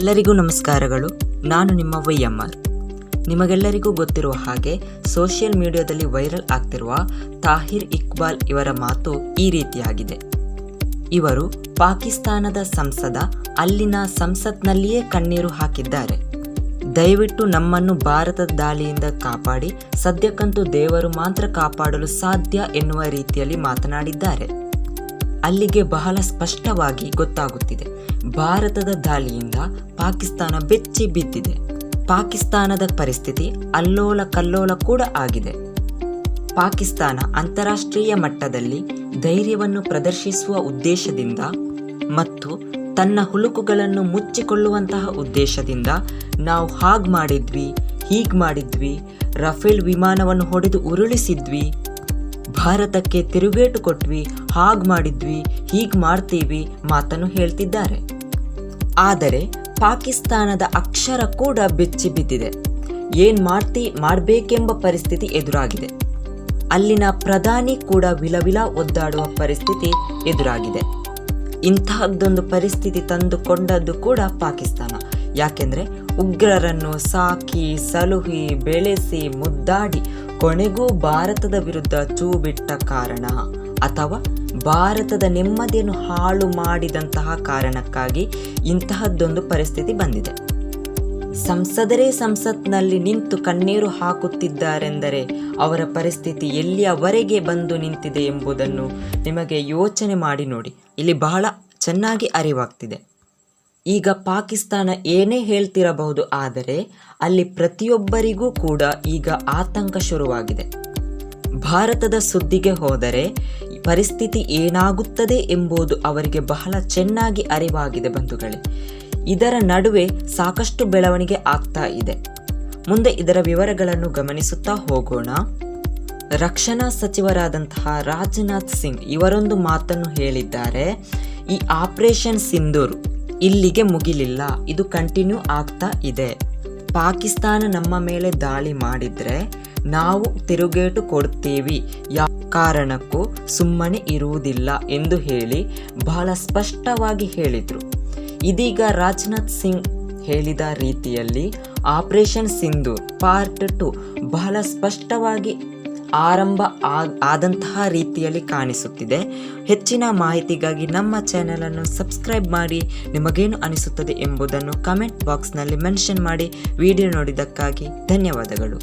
ಎಲ್ಲರಿಗೂ ನಮಸ್ಕಾರಗಳು. ನಾನು ನಿಮ್ಮ ವೈಎಂಆರ್. ನಿಮಗೆಲ್ಲರಿಗೂ ಗೊತ್ತಿರುವ ಹಾಗೆ ಸೋಷಿಯಲ್ ಮೀಡಿಯಾದಲ್ಲಿ ವೈರಲ್ ಆಗ್ತಿರುವ ತಾಹಿರ್ ಇಕ್ಬಾಲ್ ಇವರ ಮಾತು ಈ ರೀತಿಯಾಗಿದೆ. ಇವರು ಪಾಕಿಸ್ತಾನದ ಸಂಸದ, ಅಲ್ಲಿನ ಸಂಸತ್ನಲ್ಲಿಯೇ ಕಣ್ಣೀರು ಹಾಕಿದ್ದಾರೆ. ದಯವಿಟ್ಟು ನಮ್ಮನ್ನು ಭಾರತದ ದಾಳಿಯಿಂದ ಕಾಪಾಡಿ, ಸದ್ಯಕ್ಕಂತೂ ದೇವರು ಮಾತ್ರ ಕಾಪಾಡಲು ಸಾಧ್ಯ ಎನ್ನುವ ರೀತಿಯಲ್ಲಿ ಮಾತನಾಡಿದ್ದಾರೆ. ಅಲ್ಲಿಗೆ ಬಹಳ ಸ್ಪಷ್ಟವಾಗಿ ಗೊತ್ತಾಗುತ್ತಿದೆ, ಭಾರತದ ದಾಳಿಯಿಂದ ಪಾಕಿಸ್ತಾನ ಬೆಚ್ಚಿ ಬಿದ್ದಿದೆ. ಪಾಕಿಸ್ತಾನದ ಪರಿಸ್ಥಿತಿ ಅಲ್ಲೋಲ ಕಲ್ಲೋಲ ಕೂಡ ಆಗಿದೆ. ಪಾಕಿಸ್ತಾನ ಅಂತಾರಾಷ್ಟ್ರೀಯ ಮಟ್ಟದಲ್ಲಿ ಧೈರ್ಯವನ್ನು ಪ್ರದರ್ಶಿಸುವ ಉದ್ದೇಶದಿಂದ ಮತ್ತು ತನ್ನ ಹುಳುಕುಗಳನ್ನು ಮುಚ್ಚಿಕೊಳ್ಳುವಂತಹ ಉದ್ದೇಶದಿಂದ ನಾವು ಹಾಗೆ ಮಾಡಿದ್ವಿ, ಹೀಗೆ ಮಾಡಿದ್ವಿ, ರಫೇಲ್ ವಿಮಾನವನ್ನು ಹೊಡೆದು ಉರುಳಿಸಿದ್ವಿ, ಭಾರತಕ್ಕೆ ತಿರುಗೇಟು ಕೊಟ್ವಿ, ಹಾಗೆ ಮಾಡಿದ್ವಿ, ಹೀಗೆ ಮಾಡ್ತೀವಿ ಮಾತನ್ನು ಹೇಳ್ತಿದ್ದಾರೆ. ಆದರೆ ಪಾಕಿಸ್ತಾನದ ಅಕ್ಷರ ಕೂಡ ಬೆಚ್ಚಿ ಬಿದ್ದಿದೆ. ಏನು ಮಾಡಬೇಕೆಂಬ ಪರಿಸ್ಥಿತಿ ಎದುರಾಗಿದೆ. ಅಲ್ಲಿನ ಪ್ರಧಾನಿ ಕೂಡ ವಿಲವಿಲ ಒದ್ದಾಡುವ ಪರಿಸ್ಥಿತಿ ಎದುರಾಗಿದೆ. ಇಂತಹದ್ದೊಂದು ಪರಿಸ್ಥಿತಿ ತಂದುಕೊಂಡದ್ದು ಕೂಡ ಪಾಕಿಸ್ತಾನ. ಯಾಕೆಂದರೆ ಉಗ್ರರನ್ನು ಸಾಕಿ ಸಲುಹಿ ಬೆಳೆಸಿ ಮುದ್ದಾಡಿ ಕೊನೆಗೂ ಭಾರತದ ವಿರುದ್ಧ ಚೂ ಬಿಟ್ಟ ಕಾರಣ ಅಥವಾ ಭಾರತದ ನೆಮ್ಮದಿಯನ್ನು ಹಾಳು ಮಾಡಿದಂತಹ ಕಾರಣಕ್ಕಾಗಿ ಇಂತಹದ್ದೊಂದು ಪರಿಸ್ಥಿತಿ ಬಂದಿದೆ. ಸಂಸದರೇ ಸಂಸತ್ನಲ್ಲಿ ನಿಂತು ಕಣ್ಣೀರು ಹಾಕುತ್ತಿದ್ದಾರೆಂದರೆ ಅವರ ಪರಿಸ್ಥಿತಿ ಎಲ್ಲಿಯವರೆಗೆ ಬಂದು ನಿಂತಿದೆ ಎಂಬುದನ್ನು ನಿಮಗೆ ಯೋಚನೆ ಮಾಡಿ ನೋಡಿ. ಇಲ್ಲಿ ಬಹಳ ಚೆನ್ನಾಗಿ ಅರಿವಾಗ್ತಿದೆ. ಈಗ ಪಾಕಿಸ್ತಾನ ಏನೇ ಹೇಳ್ತಿರಬಹುದು, ಆದರೆ ಅಲ್ಲಿ ಪ್ರತಿಯೊಬ್ಬರಿಗೂ ಕೂಡ ಈಗ ಆತಂಕ ಶುರುವಾಗಿದೆ. ಭಾರತದ ಸುದ್ದಿಗೆ ಹೋದರೆ ಪರಿಸ್ಥಿತಿ ಏನಾಗುತ್ತದೆ ಎಂಬುದು ಅವರಿಗೆ ಬಹಳ ಚೆನ್ನಾಗಿ ಅರಿವಾಗಿದೆ ಬಂಧುಗಳೇ. ಇದರ ನಡುವೆ ಸಾಕಷ್ಟು ಬೆಳವಣಿಗೆ ಆಗ್ತಾ ಇದೆ. ಮುಂದೆ ಇದರ ವಿವರಗಳನ್ನು ಗಮನಿಸುತ್ತಾ ಹೋಗೋಣ. ರಕ್ಷಣಾ ಸಚಿವರಾದಂತಹ ರಾಜನಾಥ್ ಸಿಂಗ್ ಇವರೊಂದು ಮಾತನ್ನು ಹೇಳಿದ್ದಾರೆ. ಈ ಆಪರೇಷನ್ ಸಿಂಧೂರ್ ಇಲ್ಲಿಗೆ ಮುಗಿಲಿಲ್ಲ, ಇದು ಕಂಟಿನ್ಯೂ ಆಗ್ತಾ ಇದೆ. ಪಾಕಿಸ್ತಾನ ನಮ್ಮ ಮೇಲೆ ದಾಳಿ ಮಾಡಿದ್ರೆ ನಾವು ತಿರುಗೇಟು ಕೊಡ್ತೀವಿ, ಯಾವ ಕಾರಣಕ್ಕೂ ಸುಮ್ಮನೆ ಇರುವುದಿಲ್ಲ ಎಂದು ಹೇಳಿ ಬಹಳ ಸ್ಪಷ್ಟವಾಗಿ ಹೇಳಿದರು. ಇದೀಗ ರಾಜನಾಥ್ ಸಿಂಗ್ ಹೇಳಿದ ರೀತಿಯಲ್ಲಿ ಆಪರೇಷನ್ ಸಿಂಧೂರ್ ಪಾರ್ಟ್ 2 ಬಹಳ ಸ್ಪಷ್ಟವಾಗಿ ಆರಂಭ ಆದಂತಹ ರೀತಿಯಲ್ಲಿ ಕಾಣಿಸುತ್ತಿದೆ. ಹೆಚ್ಚಿನ ಮಾಹಿತಿಗಾಗಿ ನಮ್ಮ ಚಾನೆಲನ್ನು ಸಬ್ಸ್ಕ್ರೈಬ್ ಮಾಡಿ. ನಿಮಗೇನು ಅನಿಸುತ್ತದೆ ಎಂಬುದನ್ನು ಕಮೆಂಟ್ ಬಾಕ್ಸ್ನಲ್ಲಿ ಮೆನ್ಷನ್ ಮಾಡಿ. ವಿಡಿಯೋ ನೋಡಿದ್ದಕ್ಕಾಗಿ ಧನ್ಯವಾದಗಳು.